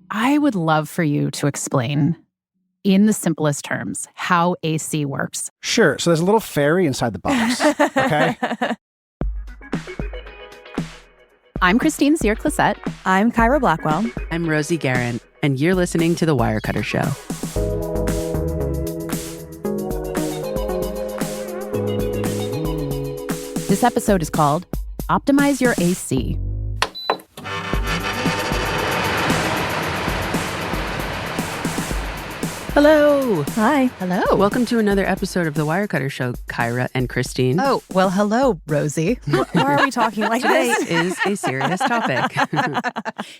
I would love for you to explain, in the simplest terms, how AC works. Sure. So there's a little fairy inside the box, okay? I'm Christine Cyr-Clisette. I'm Kyra Blackwell. I'm Rosie Guerin, and you're listening to The Wirecutter Show. This episode is called Optimize Your AC. Hello. Hi. Hello. Welcome to another episode of The Wirecutter Show, Kyra and Christine. Oh, well, hello, Rosie. Why are we talking like this? This is a serious topic.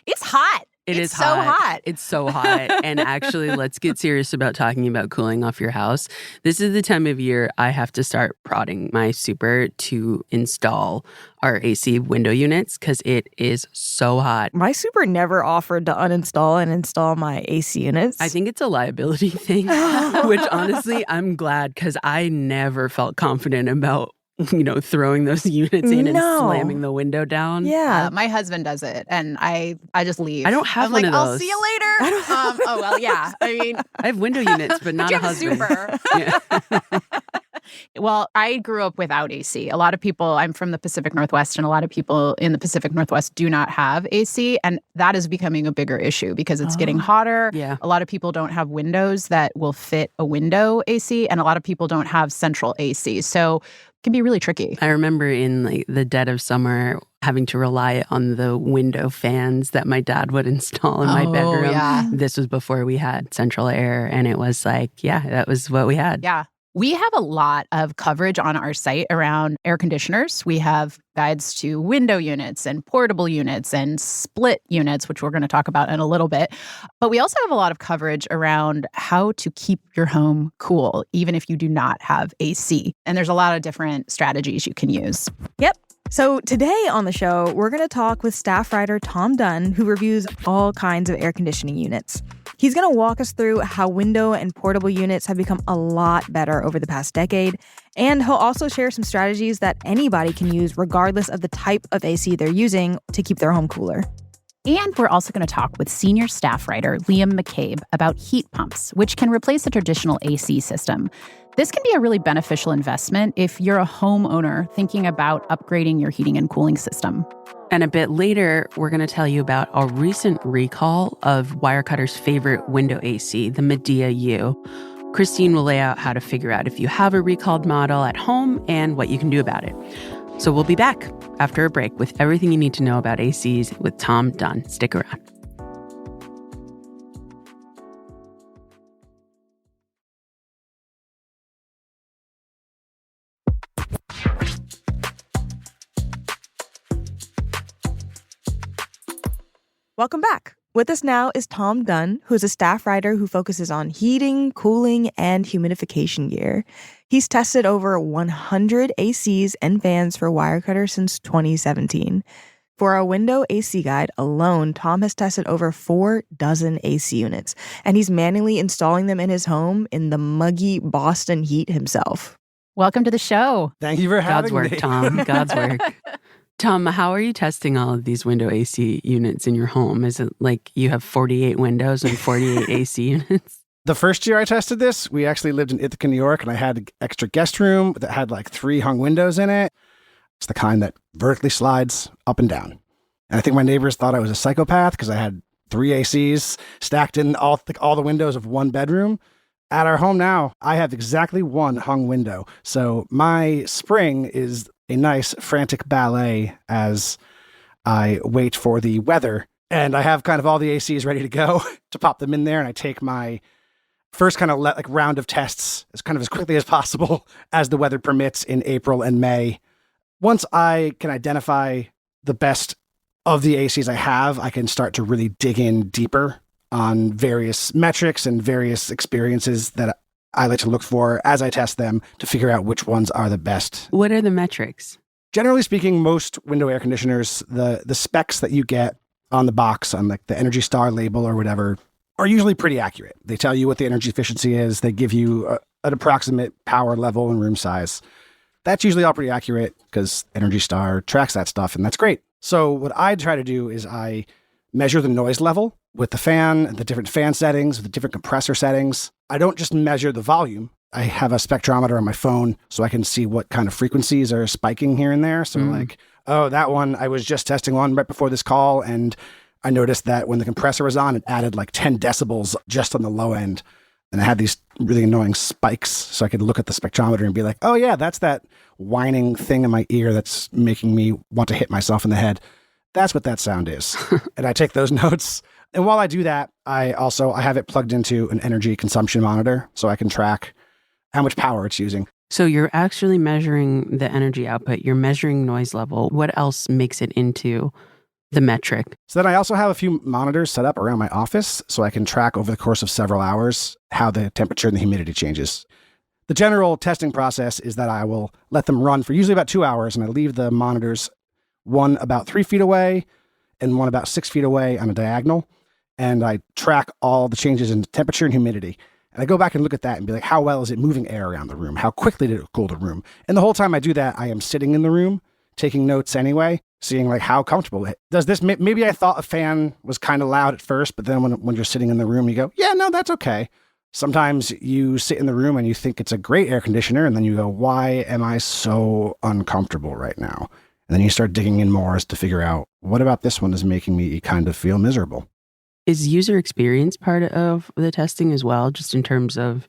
It's hot. It's so hot. It's so hot. And actually, let's get serious about talking about cooling off your house. This is the time of year I have to start prodding my super to install our AC window units because it is so hot. My super never offered to uninstall and install my AC units. I think it's a liability thing, which honestly, I'm glad because I never felt confident about throwing those units in and slamming the window down. Yeah. My husband does it, and I just leave. I don't have I'm one like, of those. I'll see you later. Oh, well, yeah. I mean, I have window units, but not you a have husband. super. Yeah. Well, I grew up without AC. A lot of people, I'm from the Pacific Northwest, and a lot of people in the Pacific Northwest do not have AC. And that is becoming a bigger issue because it's getting hotter. Yeah. A lot of people don't have windows that will fit a window AC, and a lot of people don't have central AC. So it can be really tricky. I remember in the dead of summer having to rely on the window fans that my dad would install in my bedroom. Yeah. This was before we had central air, and it was that was what we had. Yeah. We have a lot of coverage on our site around air conditioners. We have guides to window units and portable units and split units, which we're going to talk about in a little bit. But we also have a lot of coverage around how to keep your home cool, even if you do not have AC. And there's a lot of different strategies you can use. Yep. So today on the show, we're going to talk with staff writer Thom Dunn, who reviews all kinds of air conditioning units. He's going to walk us through how window and portable units have become a lot better over the past decade. And he'll also share some strategies that anybody can use regardless of the type of AC they're using to keep their home cooler. And we're also going to talk with senior staff writer Liam McCabe about heat pumps, which can replace a traditional AC system. This can be a really beneficial investment if you're a homeowner thinking about upgrading your heating and cooling system. And a bit later, we're going to tell you about a recent recall of Wirecutter's favorite window AC, the Midea U. Christine will lay out how to figure out if you have a recalled model at home and what you can do about it. So we'll be back after a break with everything you need to know about ACs with Thom Dunn. Stick around. Welcome back. With us now is Thom Dunn, who's a staff writer who focuses on heating, cooling, and humidification gear. He's tested over 100 ACs and fans for Wirecutter since 2017. For our window AC guide alone, Thom has tested over 4 dozen AC units, and he's manually installing them in his home in the muggy Boston heat himself. Welcome to the show. Thank you for having God's work, me. Thom. God's work. Thom, how are you testing all of these window AC units in your home? Is it like you have 48 windows and 48 AC units? The first year I tested this, we actually lived in Ithaca, New York, and I had an extra guest room that had 3 hung windows in it. It's the kind that vertically slides up and down. And I think my neighbors thought I was a psychopath because I had 3 ACs stacked in all the windows of one bedroom. At our home now, I have exactly 1 hung window. So my spring is a nice frantic ballet as I wait for the weather. And I have kind of all the ACs ready to go to pop them in there. And I take my first kind of round of tests as quickly as possible as the weather permits in April and May. Once I can identify the best of the ACs I have, I can start to really dig in deeper on various metrics and various experiences that I like to look for as I test them to figure out which ones are the best. What are the metrics? Generally speaking, most window air conditioners, the specs that you get on the box, on the Energy Star label or whatever, are usually pretty accurate. They tell you what the energy efficiency is. They give you an approximate power level and room size. That's usually all pretty accurate because Energy Star tracks that stuff, and that's great. So what I try to do is I measure the noise level with the fan, the different fan settings, the different compressor settings. I don't just measure the volume. I have a spectrometer on my phone so I can see what kind of frequencies are spiking here and there. So like, oh, that one, I was just testing one right before this call, and I noticed that when the compressor was on, it added like 10 decibels just on the low end. And I had these really annoying spikes, so I could look at the spectrometer and be like, oh yeah, that's that whining thing in my ear that's making me want to hit myself in the head. That's what that sound is. And I take those notes. And while I do that, I have it plugged into an energy consumption monitor so I can track how much power it's using. So you're actually measuring the energy output. You're measuring noise level. What else makes it into the metric? So then I also have a few monitors set up around my office so I can track over the course of several hours how the temperature and the humidity changes. The general testing process is that I will let them run for usually about 2 hours, and I leave the monitors one about 3 feet away and one about 6 feet away on a diagonal. And I track all the changes in temperature and humidity. And I go back and look at that and be like, how well is it moving air around the room? How quickly did it cool the room? And the whole time I do that, I am sitting in the room, taking notes anyway, seeing like how comfortable it does this. Maybe I thought a fan was kind of loud at first, but then when you're sitting in the room, you go, yeah, no, that's okay. Sometimes you sit in the room and you think it's a great air conditioner, and then you go, why am I so uncomfortable right now? And then you start digging in more as to figure out, what about this one is making me kind of feel miserable? Is user experience part of the testing as well, just in terms of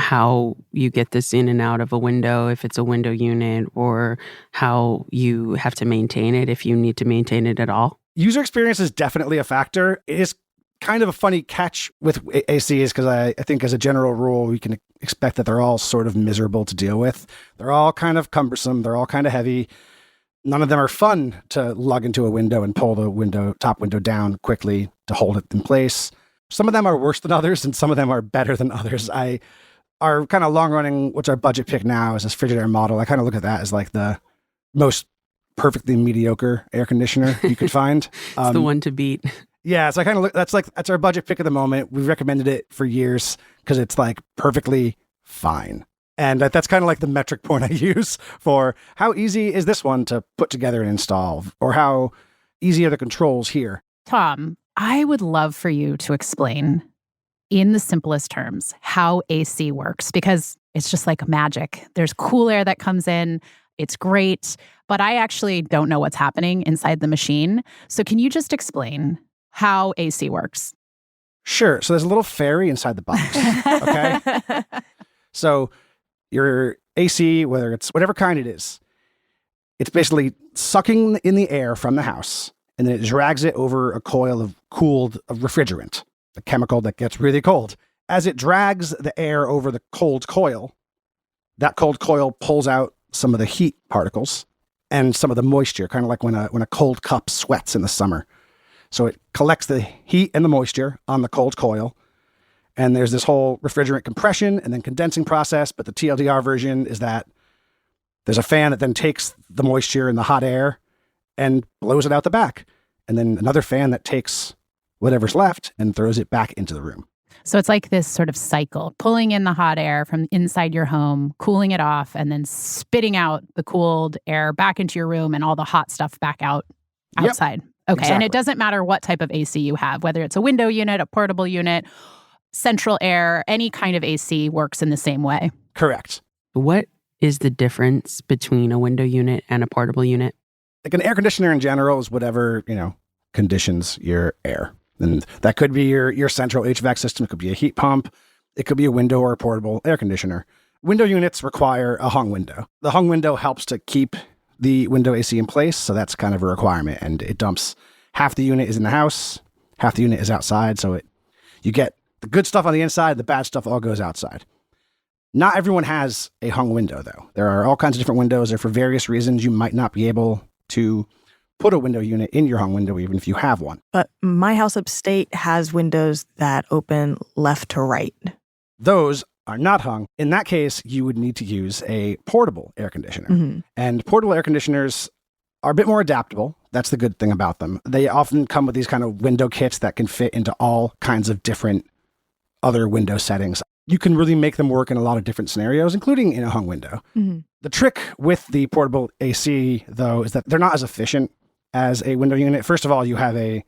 how you get this in and out of a window, if it's a window unit, or how you have to maintain it, if you need to maintain it at all? User experience is definitely a factor. It is kind of a funny catch with ACs because I think as a general rule, we can expect that they're all sort of miserable to deal with. They're all kind of cumbersome. They're all kind of heavy. None of them are fun to lug into a window and pull the top window down quickly to hold it in place. Some of them are worse than others, and some of them are better than others. Our kind of long-running, what's our budget pick now, is this Frigidaire model. I kind of look at that as like the most perfectly mediocre air conditioner you could find. It's the one to beat. Yeah, so I kind of look, that's our budget pick at the moment. We've recommended it for years because it's like perfectly fine. And that's kind of like the metric point I use for how easy is this one to put together and install, or how easy are the controls here. Thom, I would love for you to explain in the simplest terms how AC works, because it's just like magic. There's cool air that comes in. It's great, but I actually don't know what's happening inside the machine. So can you just explain how AC works? Sure. So there's a little fairy inside the box. Okay. So your AC, whether it's whatever kind it is, it's basically sucking in the air from the house, and then it drags it over a coil of cooled refrigerant, a chemical that gets really cold. As it drags the air over the cold coil, that cold coil pulls out some of the heat particles and some of the moisture, kind of like when a cold cup sweats in the summer. So it collects the heat and the moisture on the cold coil. And there's this whole refrigerant compression and then condensing process. But the TLDR version is that there's a fan that then takes the moisture and the hot air and blows it out the back. And then another fan that takes whatever's left and throws it back into the room. So it's like this sort of cycle, pulling in the hot air from inside your home, cooling it off, and then spitting out the cooled air back into your room and all the hot stuff back out outside. Yep. Okay. Exactly. And it doesn't matter what type of AC you have, whether it's a window unit, a portable unit, central air, any kind of AC works in the same way. Correct. What is the difference between a window unit and a portable unit? Like an air conditioner in general is whatever, conditions your air. And that could be your central HVAC system. It could be a heat pump. It could be a window or a portable air conditioner. Window units require a hung window. The hung window helps to keep the window AC in place. So that's kind of a requirement. And it dumps half the unit is in the house, half the unit is outside. So you get the good stuff on the inside, the bad stuff all goes outside. Not everyone has a hung window, though. There are all kinds of different windows, and for various reasons, you might not be able to put a window unit in your hung window, even if you have one. But my house upstate has windows that open left to right. Those are not hung. In that case, you would need to use a portable air conditioner. Mm-hmm. And portable air conditioners are a bit more adaptable. That's the good thing about them. They often come with these kind of window kits that can fit into all kinds of different other window settings. You can really make them work in a lot of different scenarios, including in a hung window. Mm-hmm. The trick with the portable AC, though, is that they're not as efficient as a window unit. First of all, you have a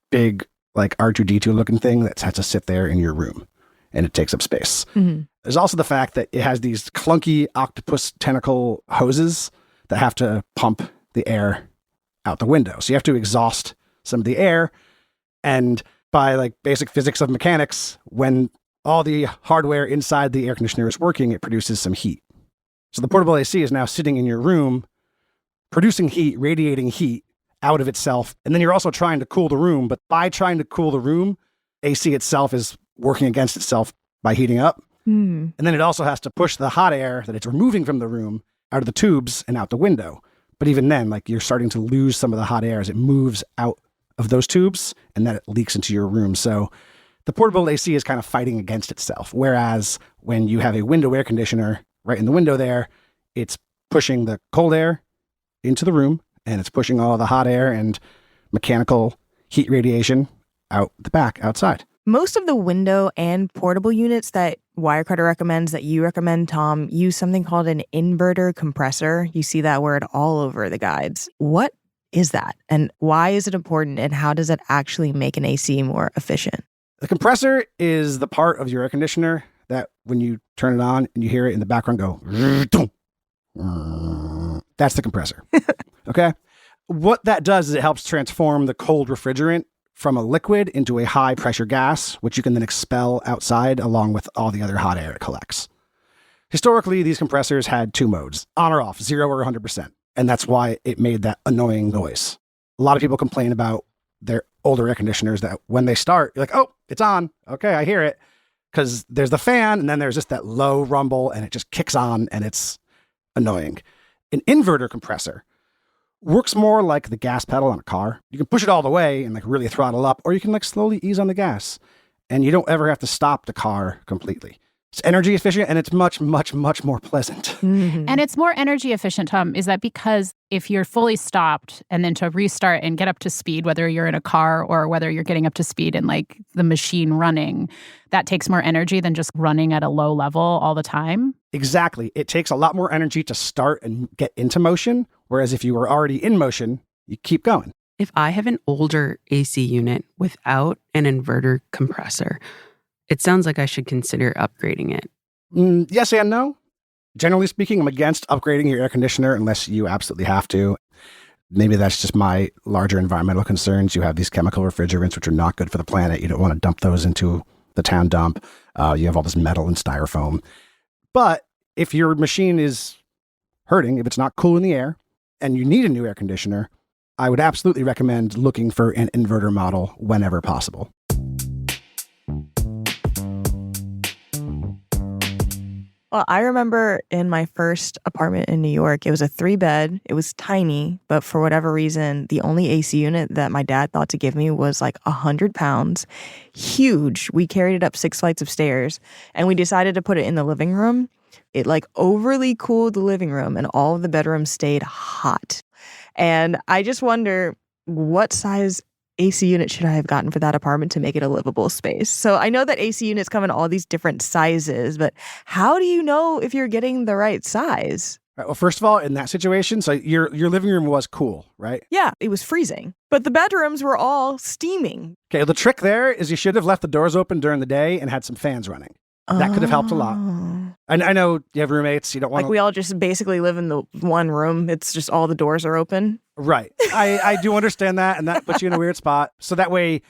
big like R2-D2 looking thing that has to sit there in your room, and it takes up space. Mhm. There's also the fact that it has these clunky octopus tentacle hoses that have to pump the air out the window. So you have to exhaust some of the air. And by like basic physics of mechanics, when all the hardware inside the air conditioner is working, it produces some heat. So the portable AC is now sitting in your room, producing heat, radiating heat out of itself. And then you're also trying to cool the room. But by trying to cool the room, AC itself is working against itself by heating up. Mm. And then it also has to push the hot air that it's removing from the room out of the tubes and out the window. But even then, like you're starting to lose some of the hot air as it moves out of those tubes and then it leaks into your room. So the portable AC is kind of fighting against itself. Whereas when you have a window air conditioner right in the window there, it's pushing the cold air into the room and it's pushing all the hot air and mechanical heat radiation out the back outside. Most of the window and portable units that Wirecutter recommends, that you recommend, Tom, use something called an inverter compressor. You see that word all over the guides. What is that? And why is it important? And how does it actually make an AC more efficient? The compressor is the part of your air conditioner that when you turn it on and you hear it in the background go, that's the compressor. Okay? What that does is it helps transform the cold refrigerant from a liquid into a high pressure gas, which you can then expel outside along with all the other hot air it collects. Historically, these compressors had two modes, on or off, 0 or 100%. And that's why it made that annoying noise. A lot of people complain about their older air conditioners that when they start, you're like, oh, it's on. Okay, I hear it. Because there's the fan and then there's just that low rumble and it just kicks on and it's annoying. An inverter compressor works more like the gas pedal on a car. You can push it all the way and like really throttle up, or you can like slowly ease on the gas and you don't ever have to stop the car completely. It's energy efficient and it's much, much, much more pleasant. Mm-hmm. And it's more energy efficient, Tom. Is that because if you're fully stopped and then to restart and get up to speed, whether you're in a car or whether you're getting up to speed in like the machine running, that takes more energy than just running at a low level all the time? Exactly. It takes a lot more energy to start and get into motion. Whereas if you were already in motion, you keep going. If I have an older AC unit without an inverter compressor, it sounds like I should consider upgrading it. Yes and no. Generally speaking, I'm against upgrading your air conditioner unless you absolutely have to. Maybe that's just my larger environmental concerns. You have these chemical refrigerants, which are not good for the planet. You don't want to dump those into the town dump. You have all this metal and styrofoam. But if your machine is hurting, if it's not cool in the air, and you need a new air conditioner, I would absolutely recommend looking for an inverter model whenever possible. Well, I remember in my first apartment in New York, it was a 3-bed. It was tiny, but for whatever reason, the only AC unit that my dad thought to give me was like 100 pounds. Huge. We carried it up 6 flights of stairs, and we decided to put it in the living room. It like overly cooled the living room, and all of the bedrooms stayed hot. And I just wonder, what size AC unit should I have gotten for that apartment to make it a livable space? So I know that AC units come in all these different sizes, but how do you know if you're getting the right size? Right, well, first of all, in that situation, so your living room was cool, right? Yeah, it was freezing, but the bedrooms were all steaming. Okay, well, the trick there is you should have left the doors open during the day and had some fans running. That could have helped a lot. I know you have roommates. You don't want like we all just basically live in the one room. It's just all the doors are open. Right. I do understand that, and that puts you in a weird spot. So that way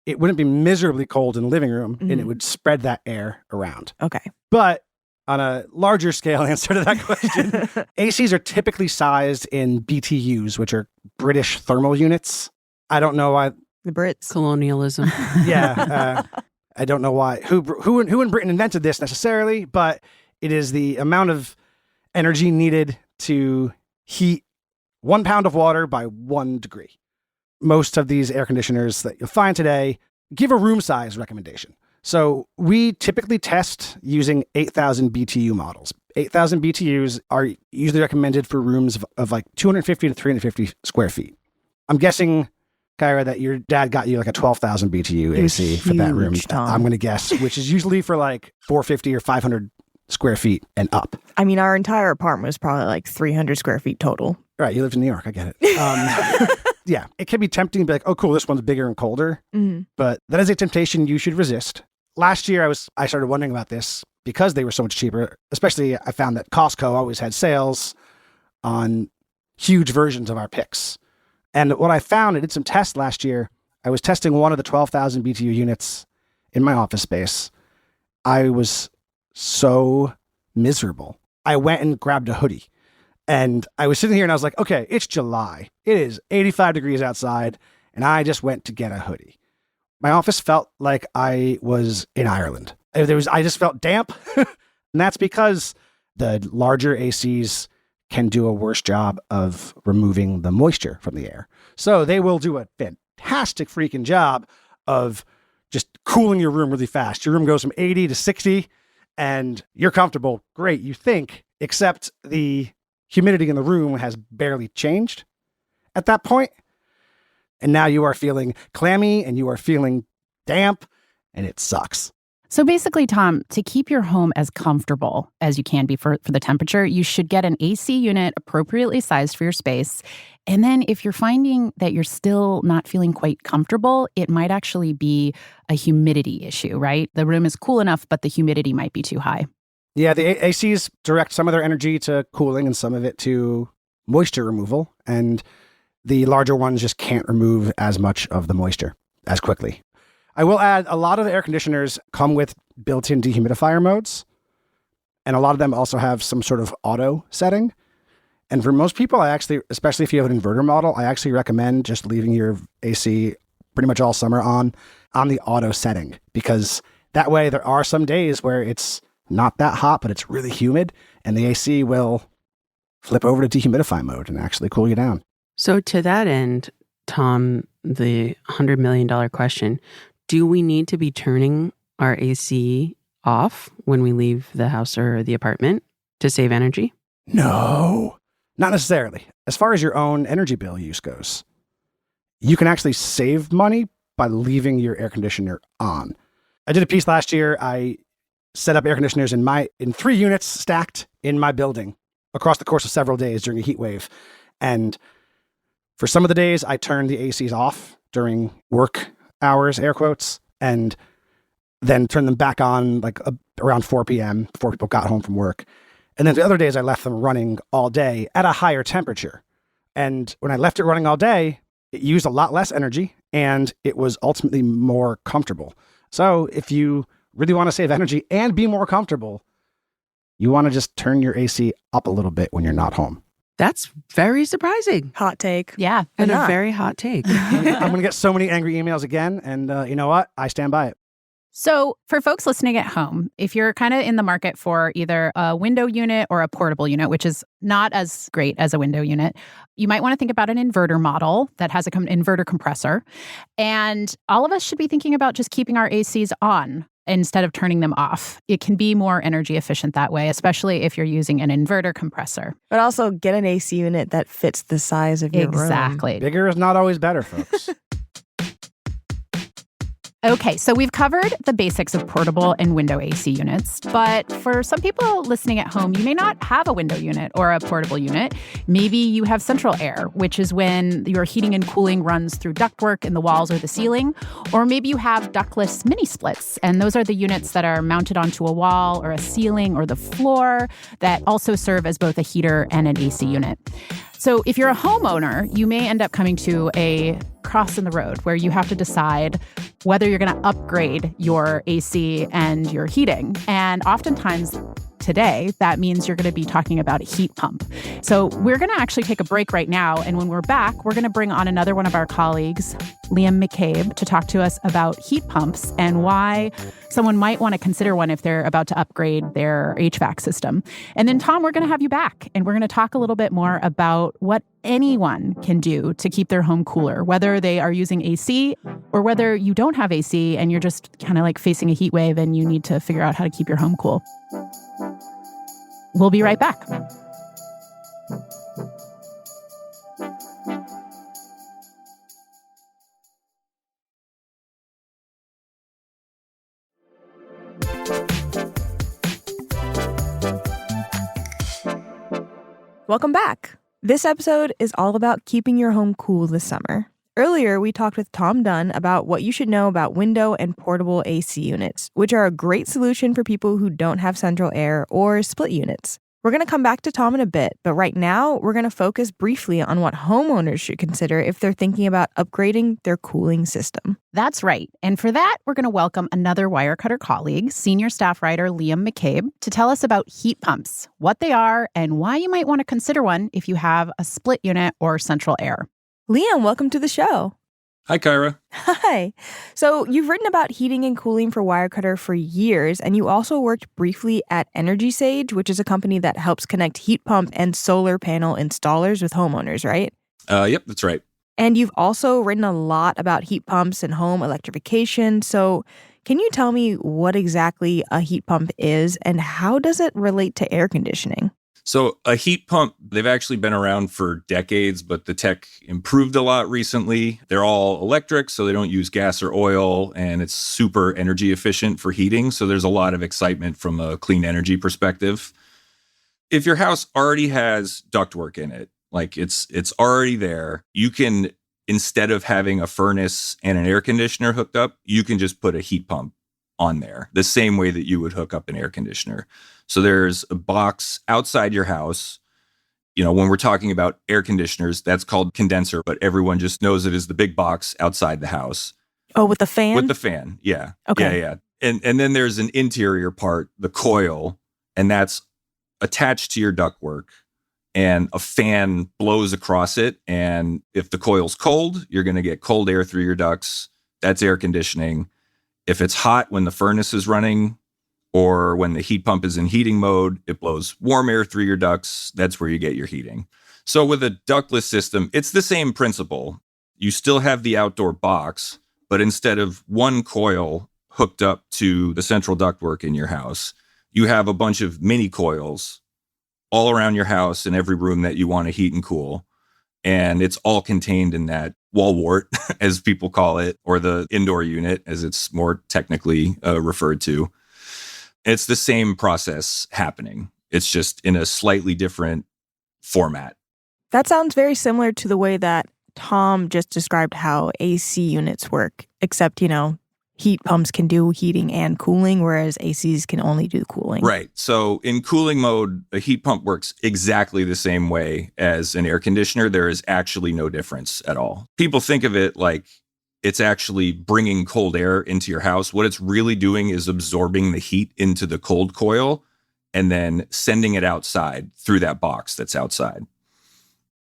it wouldn't be miserably cold in the living room, and it would spread that air around. Okay. But on a larger scale answer to that question, ACs are typically sized in BTUs, which are British thermal units. I don't know why. The Brits. Colonialism. Yeah. I don't know why who in Britain invented this necessarily, but it is the amount of energy needed to heat 1 pound of water by 1 degree. Most of these air conditioners that you'll find today give a room size recommendation. So we typically test using 8,000 BTU models. 8,000 BTUs are usually recommended for rooms of like 250 to 350 square feet. I'm guessing, Kyra, that your dad got you like a 12,000 BTU AC for that room. Tom. I'm going to guess, which is usually for like 450 or 500 square feet and up. I mean, our entire apartment was probably like 300 square feet total. Right, you lived in New York. I get it. Yeah, it can be tempting to be like, oh, cool, this one's bigger and colder. But that is a temptation you should resist. Last year, I started wondering about this because they were so much cheaper. Especially, I found that Costco always had sales on huge versions of our picks. And what I found, I did some tests last year. I was testing one of the 12,000 BTU units in my office space. I was so miserable. I went and grabbed a hoodie. And I was sitting here and I was like, okay, it's July. It is 85 degrees outside. And I just went to get a hoodie. My office felt like I was in Ireland. I just felt damp. And that's because the larger ACs can do a worse job of removing the moisture from the air. So they will do a fantastic freaking job of just cooling your room really fast. Your room goes from 80 to 60 and you're comfortable. Great, you think, except the humidity in the room has barely changed at that point. And now you are feeling clammy and you are feeling damp and it sucks. So basically, Thom, to keep your home as comfortable as you can be for the temperature, you should get an AC unit appropriately sized for your space. And then if you're finding that you're still not feeling quite comfortable, it might actually be a humidity issue, right? The room is cool enough, but the humidity might be too high. Yeah, the ACs direct some of their energy to cooling and some of it to moisture removal. And the larger ones just can't remove as much of the moisture as quickly. I will add, a lot of the air conditioners come with built-in dehumidifier modes. And a lot of them also have some sort of auto setting. And for most people, I actually, especially if you have an inverter model, I actually recommend just leaving your AC pretty much all summer on the auto setting. Because that way there are some days where it's not that hot, but it's really humid. And the AC will flip over to dehumidify mode and actually cool you down. So to that end, Thom, the $100 million question, do we need to be turning our AC off when we leave the house or the apartment to save energy? No, not necessarily. As far as your own energy bill use goes, you can actually save money by leaving your air conditioner on. I did a piece last year. I set up air conditioners in 3 units stacked in my building across the course of several days during a heat wave. And for some of the days, I turned the ACs off during work hours, air quotes, and then turned them back on like around 4 p.m. before people got home from work. And then the other days, I left them running all day at a higher temperature. And when I left it running all day, it used a lot less energy and it was ultimately more comfortable. So if you really want to save energy and be more comfortable, you want to just turn your AC up a little bit when you're not home. That's very surprising. Hot take. Yeah. And a very hot take. I'm going to get so many angry emails again. And you know what? I stand by it. So for folks listening at home, if you're kind of in the market for either a window unit or a portable unit, which is not as great as a window unit, you might want to think about an inverter model that has an inverter compressor. And all of us should be thinking about just keeping our ACs on instead of turning them off. It can be more energy efficient that way, especially if you're using an inverter compressor. But also get an AC unit that fits the size of your room. Exactly. Bigger is not always better, folks. Okay, so we've covered the basics of portable and window AC units, but for some people listening at home, you may not have a window unit or a portable unit. Maybe you have central air, which is when your heating and cooling runs through ductwork in the walls or the ceiling. Or maybe you have ductless mini splits, and those are the units that are mounted onto a wall or a ceiling or the floor that also serve as both a heater and an AC unit. So if you're a homeowner, you may end up coming to a cross in the road where you have to decide whether you're going to upgrade your AC and your heating. And oftentimes today, that means you're going to be talking about a heat pump. So we're going to actually take a break right now. And when we're back, we're going to bring on another one of our colleagues, Liam McCabe, to talk to us about heat pumps and why someone might want to consider one if they're about to upgrade their HVAC system. And then, Thom, we're going to have you back and we're going to talk a little bit more about what anyone can do to keep their home cooler, whether they are using AC or whether you don't have AC and you're just kind of like facing a heat wave and you need to figure out how to keep your home cool. We'll be right back. Welcome back. This episode is all about keeping your home cool this summer. Earlier, we talked with Thom Dunn about what you should know about window and portable AC units, which are a great solution for people who don't have central air or split units. We're going to come back to Thom in a bit, but right now, we're going to focus briefly on what homeowners should consider if they're thinking about upgrading their cooling system. That's right. And for that, we're going to welcome another Wirecutter colleague, senior staff writer Liam McCabe, to tell us about heat pumps, what they are, and why you might want to consider one if you have a split unit or central air. Liam, welcome to the show. Hi, Kyra. Hi. So you've written about heating and cooling for Wirecutter for years, and you also worked briefly at Energy Sage, which is a company that helps connect heat pump and solar panel installers with homeowners, right? Yep, that's right. And you've also written a lot about heat pumps and home electrification. So can you tell me what exactly a heat pump is and how does it relate to air conditioning? So a heat pump, they've actually been around for decades, but the tech improved a lot recently. They're all electric, so they don't use gas or oil, and it's super energy efficient for heating. So there's a lot of excitement from a clean energy perspective. If your house already has ductwork in it, like it's already there, you can, instead of having a furnace and an air conditioner hooked up, you can just put a heat pump on there, the same way that you would hook up an air conditioner. So there's a box outside your house. When we're talking about air conditioners, that's called condenser, but everyone just knows it as the big box outside the house. Oh, with the fan? With the fan, yeah. Okay. Yeah. And then there's an interior part, the coil, and that's attached to your ductwork. And a fan blows across it. And if the coil's cold, you're going to get cold air through your ducts. That's air conditioning. If it's hot when the furnace is running or when the heat pump is in heating mode, it blows warm air through your ducts. That's where you get your heating. So with a ductless system, it's the same principle. You still have the outdoor box, but instead of one coil hooked up to the central ductwork in your house, you have a bunch of mini coils all around your house in every room that you want to heat and cool. And it's all contained in that wall wart, as people call it, or the indoor unit, as it's more technically referred to. It's the same process happening. It's just in a slightly different format. That sounds very similar to the way that Thom just described how AC units work, except, heat pumps can do heating and cooling, whereas ACs can only do cooling. Right. So in cooling mode, a heat pump works exactly the same way as an air conditioner. There is actually no difference at all. People think of it like it's actually bringing cold air into your house. What it's really doing is absorbing the heat into the cold coil and then sending it outside through that box that's outside.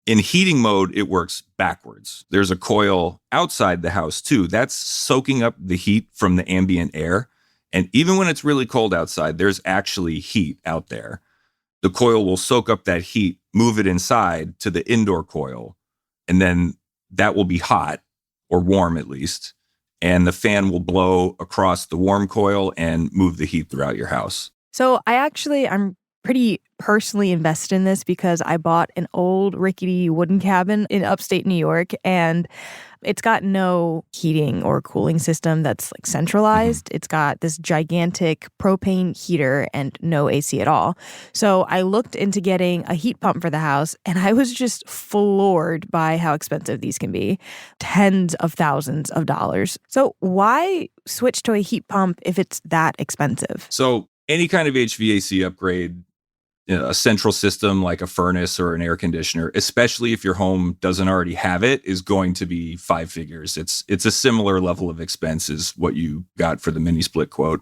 In heating mode, it works backwards. There's a coil outside the house too. That's soaking up the heat from the ambient air. And even when it's really cold outside, there's actually heat out there. The coil will soak up that heat, move it inside to the indoor coil, and then that will be hot, or warm at least, and the fan will blow across the warm coil and move the heat throughout your house. So I'm pretty personally invested in this because I bought an old rickety wooden cabin in upstate New York, and it's got no heating or cooling system that's like centralized. It's got this gigantic propane heater and no AC at all. So I looked into getting a heat pump for the house, and I was just floored by how expensive these can be. Tens of thousands of dollars. So why switch to a heat pump if it's that expensive? So any kind of HVAC upgrade, a central system like a furnace or an air conditioner, especially if your home doesn't already have it, is going to be 5 figures. It's a similar level of expense as what you got for the mini split quote.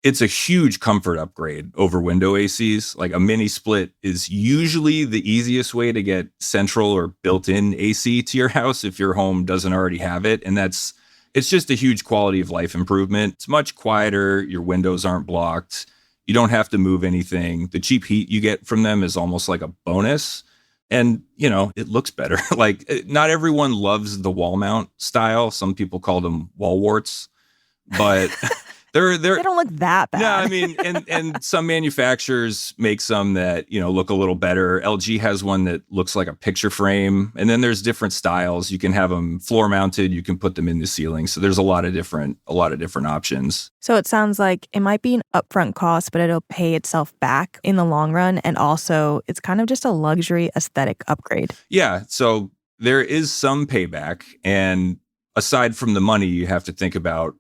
It's a huge comfort upgrade over window ACs. Like a mini split is usually the easiest way to get central or built-in AC to your house if your home doesn't already have it. And it's just a huge quality of life improvement. It's much quieter. Your windows aren't blocked. You don't have to move anything. The cheap heat you get from them is almost like a bonus. And, it looks better. Like, not everyone loves the wall mount style. Some people call them wall warts. But They're They don't look that bad. No, I mean, and some manufacturers make some that, look a little better. LG has one that looks like a picture frame. And then there's different styles. You can have them floor mounted. You can put them in the ceiling. So there's a lot of different options. So it sounds like it might be an upfront cost, but it'll pay itself back in the long run. And also, it's kind of just a luxury aesthetic upgrade. Yeah. So there is some payback. And aside from the money, you have to think about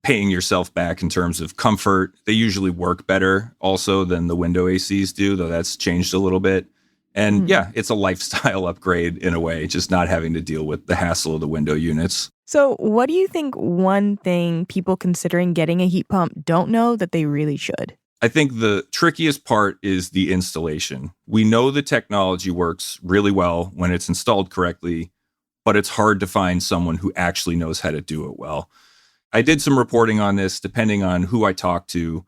paying yourself back in terms of comfort. They usually work better also than the window ACs do, though that's changed a little bit. And yeah, it's a lifestyle upgrade in a way, just not having to deal with the hassle of the window units. So what do you think one thing people considering getting a heat pump don't know that they really should? I think the trickiest part is the installation. We know the technology works really well when it's installed correctly, but it's hard to find someone who actually knows how to do it well. I did some reporting on this, depending on who I talked to.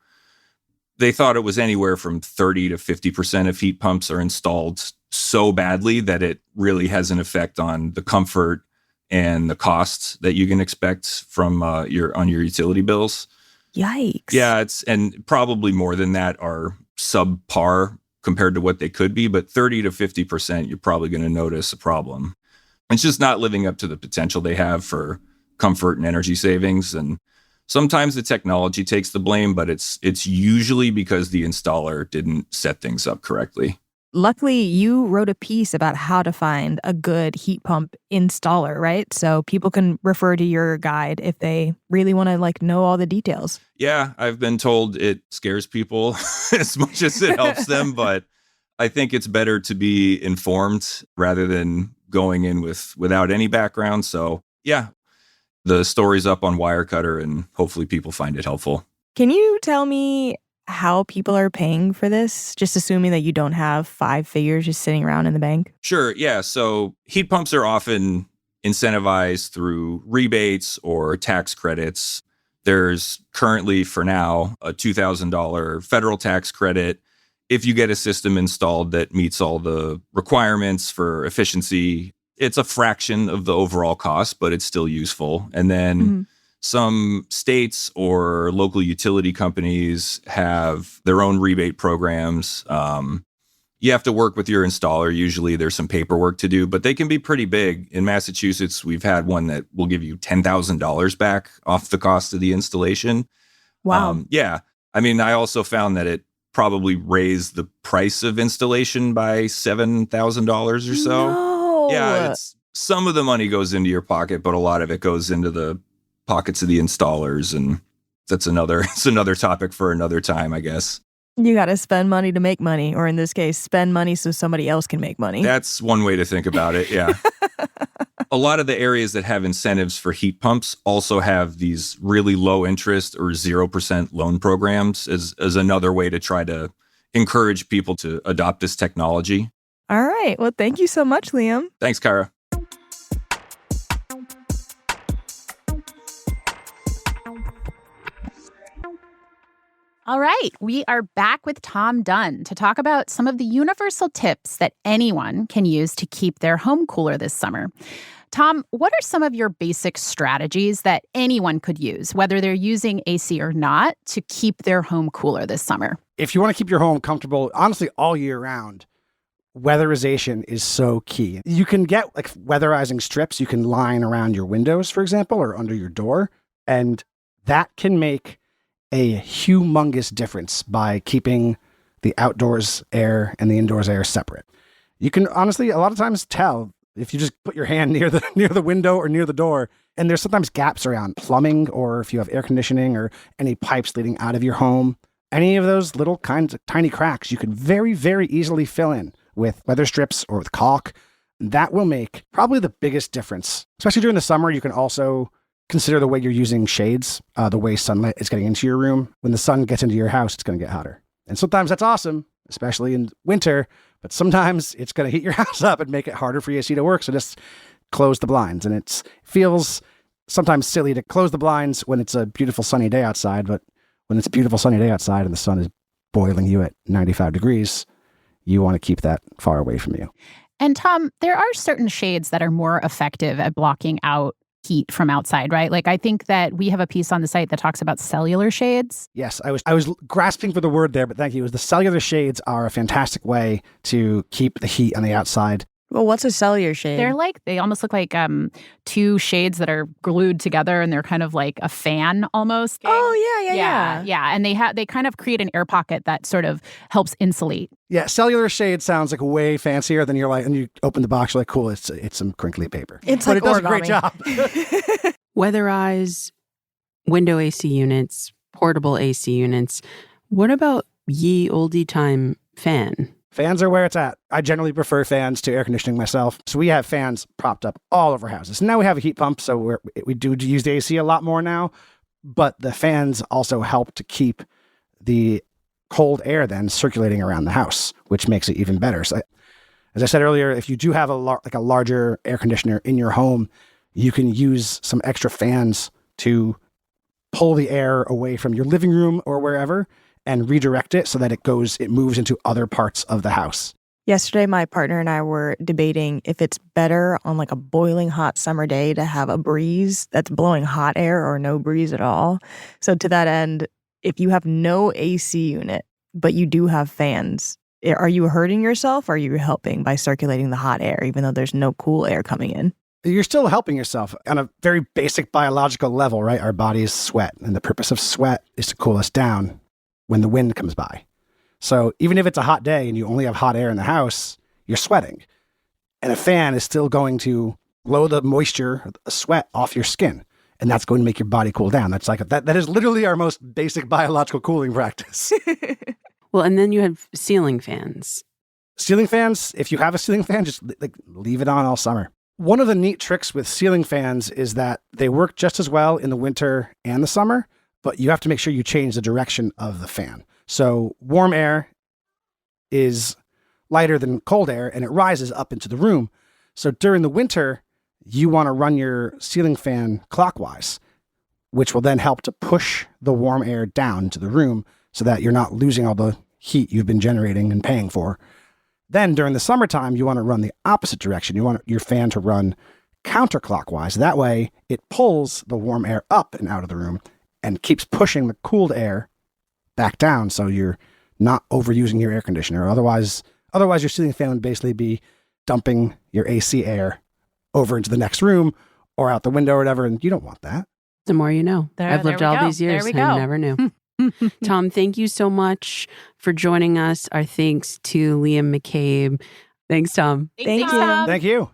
They thought it was anywhere from 30 to 50% of heat pumps are installed so badly that it really has an effect on the comfort and the costs that you can expect from your utility bills. Yikes. Yeah, and probably more than that are subpar compared to what they could be, but 30 to 50%, you're probably going to notice a problem. It's just not living up to the potential they have for comfort and energy savings. And sometimes the technology takes the blame, but it's usually because the installer didn't set things up correctly. Luckily, you wrote a piece about how to find a good heat pump installer, right? So people can refer to your guide if they really want to know all the details. Yeah, I've been told it scares people as much as it helps them, but I think it's better to be informed rather than going in without any background. So yeah, the story's up on Wirecutter, and hopefully people find it helpful. Can you tell me how people are paying for this, just assuming that you don't have 5 figures just sitting around in the bank? Sure, yeah. So heat pumps are often incentivized through rebates or tax credits. There's currently, for now, a $2,000 federal tax credit if you get a system installed that meets all the requirements for efficiency. It's a fraction of the overall cost, but it's still useful. And then some states or local utility companies have their own rebate programs. You have to work with your installer. Usually there's some paperwork to do, but they can be pretty big. In Massachusetts, we've had one that will give you $10,000 back off the cost of the installation. Wow. Yeah. I mean, I also found that it probably raised the price of installation by $7,000 or so. No. Yeah, some of the money goes into your pocket, but a lot of it goes into the pockets of the installers, and it's another topic for another time, I guess. You got to spend money to make money, or in this case, spend money so somebody else can make money. That's one way to think about it, yeah. A lot of the areas that have incentives for heat pumps also have these really low interest or 0% loan programs as another way to try to encourage people to adopt this technology. All right. Well, thank you so much, Liam. Thanks, Kara. All right, we are back with Thom Dunn to talk about some of the universal tips that anyone can use to keep their home cooler this summer. Thom, what are some of your basic strategies that anyone could use, whether they're using AC or not, to keep their home cooler this summer? If you want to keep your home comfortable, honestly, all year round, weatherization is so key. You can get weatherizing strips you can line around your windows, for example, or under your door, and that can make a humongous difference by keeping the outdoors air and the indoors air separate. You can honestly, a lot of times tell if you just put your hand near the window or near the door, and there's sometimes gaps around plumbing, or if you have air conditioning or any pipes leading out of your home, any of those little kinds of tiny cracks you can very, very easily fill in with weather strips or with caulk. That will make probably the biggest difference. Especially during the summer, you can also consider the way you're using shades, the way sunlight is getting into your room. When the sun gets into your house, it's going to get hotter. And sometimes that's awesome, especially in winter, but sometimes it's going to heat your house up and make it harder for your AC to work. So just close the blinds. And it feels sometimes silly to close the blinds when it's a beautiful sunny day outside, but when it's a beautiful sunny day outside and the sun is boiling you at 95 degrees, you want to keep that far away from you. And Thom, there are certain shades that are more effective at blocking out heat from outside, right? Like I think that we have a piece on the site that talks about cellular shades. Yes, I was grasping for the word there, but thank you. The cellular shades are a fantastic way to keep the heat on the outside. Well, what's a cellular shade? They almost look like two shades that are glued together, and they're kind of like a fan almost. Oh, yeah. Yeah. And they kind of create an air pocket that sort of helps insulate. Yeah, cellular shade sounds like way fancier than and you open the box, you're like, cool, it's some crinkly paper. It's but like it does origami. a great job. Weatherize, window AC units, portable AC units. What about ye oldie time fan? Fans are where it's at. I generally prefer fans to air conditioning myself. So we have fans propped up all over houses. Now we have a heat pump, so we do use the AC a lot more now. But the fans also help to keep the cold air then circulating around the house, which makes it even better. So, as I said earlier, if you do have a larger air conditioner in your home, you can use some extra fans to pull the air away from your living room or wherever and redirect it so that it moves into other parts of the house. Yesterday, my partner and I were debating if it's better on like a boiling hot summer day to have a breeze that's blowing hot air or no breeze at all. So to that end, if you have no AC unit, but you do have fans, are you hurting yourself or are you helping by circulating the hot air, even though there's no cool air coming in? You're still helping yourself on a very basic biological level, right? Our bodies sweat, and the purpose of sweat is to cool us down when the wind comes by. So even if it's a hot day and you only have hot air in the house, you're sweating. And a fan is still going to blow the moisture, the sweat off your skin. And that's going to make your body cool down. That's that is literally our most basic biological cooling practice. Well, and then you have ceiling fans. Ceiling fans, if you have a ceiling fan, just leave it on all summer. One of the neat tricks with ceiling fans is that they work just as well in the winter and the summer, but you have to make sure you change the direction of the fan. So warm air is lighter than cold air, and it rises up into the room. So during the winter, you want to run your ceiling fan clockwise, which will then help to push the warm air down to the room so that you're not losing all the heat you've been generating and paying for. Then during the summertime, you want to run the opposite direction. You want your fan to run counterclockwise. That way, it pulls the warm air up and out of the room and keeps pushing the cooled air back down so you're not overusing your air conditioner. Otherwise your ceiling fan would basically be dumping your AC air over into the next room or out the window or whatever, and you don't want that. The more you know. I've lived all these years and I never knew. Thom, thank you so much for joining us. Our thanks to Liam McCabe. Thanks, Thom. Thank you. Thom. Thank you.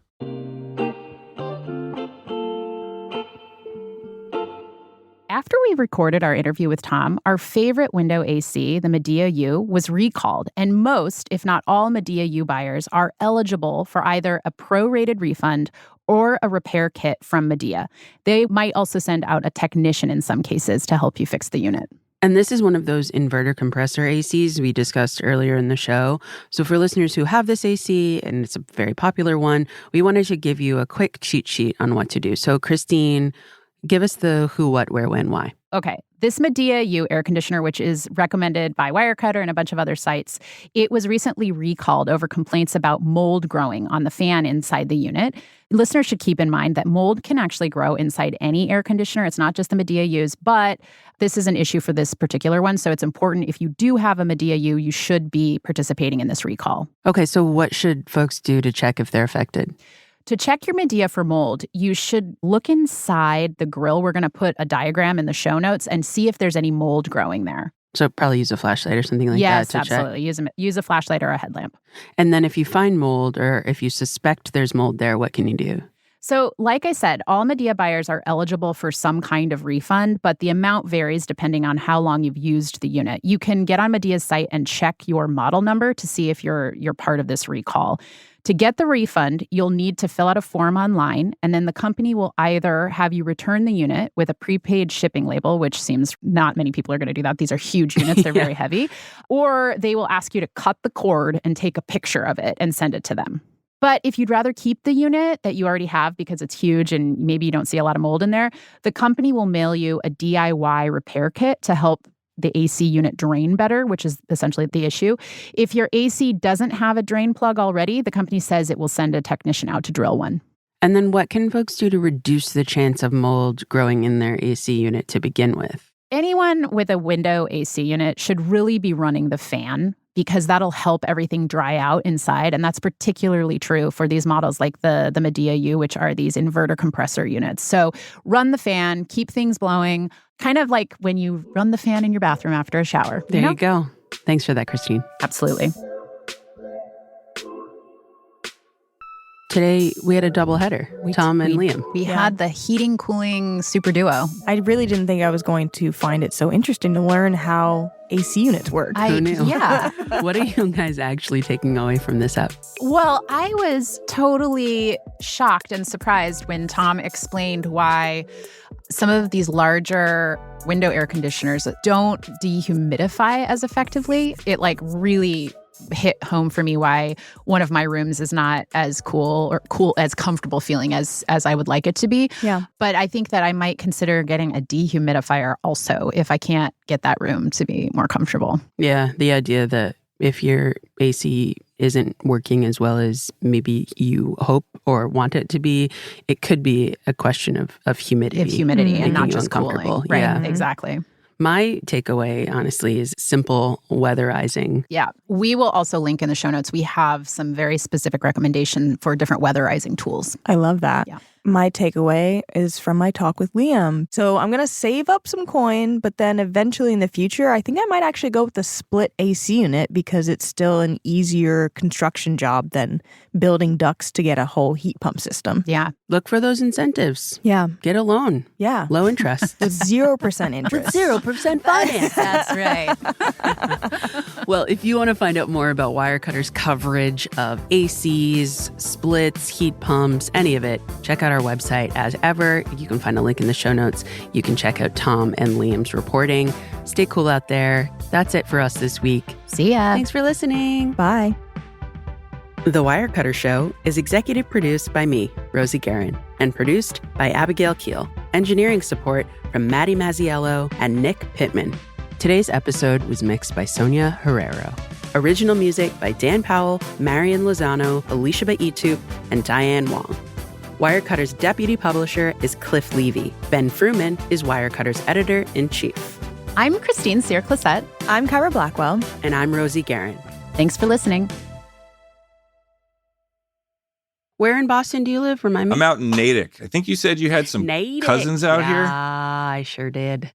After we recorded our interview with Thom, our favorite window AC, the Midea U, was recalled, and most, if not all, Midea U buyers are eligible for either a prorated refund or a repair kit from Midea. They might also send out a technician in some cases to help you fix the unit. And this is one of those inverter compressor ACs we discussed earlier in the show. So for listeners who have this AC, and it's a very popular one, we wanted to give you a quick cheat sheet on what to do. So Christine, give us the who, what, where, when, why. Okay. This Midea U air conditioner, which is recommended by Wirecutter and a bunch of other sites, it was recently recalled over complaints about mold growing on the fan inside the unit. Listeners should keep in mind that mold can actually grow inside any air conditioner. It's not just the Midea U's, but this is an issue for this particular one. So it's important if you do have a Midea U, you should be participating in this recall. Okay, so what should folks do to check if they're affected? To check your Midea for mold, you should look inside the grill. We're going to put a diagram in the show notes and see if there's any mold growing there. So probably use a flashlight or something like that to absolutely. Use a flashlight or a headlamp. And then if you find mold or if you suspect there's mold there, what can you do? So like I said, all Midea buyers are eligible for some kind of refund, but the amount varies depending on how long you've used the unit. You can get on Medea's site and check your model number to see if you're part of this recall. To get the refund, you'll need to fill out a form online, and then the company will either have you return the unit with a prepaid shipping label, which seems not many people are going to do that. These are huge units. They're very heavy. Or they will ask you to cut the cord and take a picture of it and send it to them. But if you'd rather keep the unit that you already have because it's huge and maybe you don't see a lot of mold in there, the company will mail you a DIY repair kit to help the AC unit drain better, which is essentially the issue. If your AC doesn't have a drain plug already, the company says it will send a technician out to drill one. And then what can folks do to reduce the chance of mold growing in their AC unit to begin with? Anyone with a window AC unit should really be running the fan because that'll help everything dry out inside. And that's particularly true for these models like the Midea U, which are these inverter compressor units. So run the fan, keep things blowing, kind of like when you run the fan in your bathroom after a shower. There you go. Thanks for that, Christine. Absolutely. Today, we had a double header, Thom and Liam. We had the heating, cooling super duo. I really didn't think I was going to find it so interesting to learn how AC units work. Who knew? Yeah. What are you guys actually taking away from this app? Well, I was totally shocked and surprised when Thom explained why some of these larger window air conditioners don't dehumidify as effectively. It really hit home for me why one of my rooms is not as cool as comfortable feeling as I would like it to be. Yeah. But I think that I might consider getting a dehumidifier also if I can't get that room to be more comfortable. Yeah, the idea that if your AC isn't working as well as maybe you hope or want it to be, it could be a question of humidity. Of humidity and making not you just uncomfortable. cooling. Right, Yeah. exactly. My takeaway, honestly, is simple weatherizing. Yeah. We will also link in the show notes. We have some very specific recommendation for different weatherizing tools. I love that. Yeah. My takeaway is from my talk with Liam. So I'm going to save up some coin, but then eventually in the future, I think I might actually go with the split AC unit because it's still an easier construction job than building ducts to get a whole heat pump system. Yeah. Look for those incentives. Yeah. Get a loan. Yeah. Low interest. With 0% interest. 0% finance. That's right. Well, if you want to find out more about Wirecutter's coverage of ACs, splits, heat pumps, any of it, check out our website. As ever, you can find a link in the show notes. You can check out Thom and Liam's reporting. Stay cool out there. That's it for us this week. See ya. Thanks for listening. Bye. The Wirecutter Show is executive produced by me, Rosie Guerin, and produced by Abigail Keel. Engineering support from Maddie Mazziello and Nick Pittman. Today's episode was mixed by Sonia Herrero. Original music by Dan Powell, Marian Lozano, Alicia Baitup, and Diane Wong. Wirecutter's deputy publisher is Cliff Levy. Ben Fruman is Wirecutter's editor-in-chief. I'm Christine Cyr-Clisette. I'm Kyra Blackwell. And I'm Rosie Guerin. Thanks for listening. Where in Boston do you live? Remind me. I'm out in Natick. I think you said you had some Natick. cousins out here. Ah, I sure did.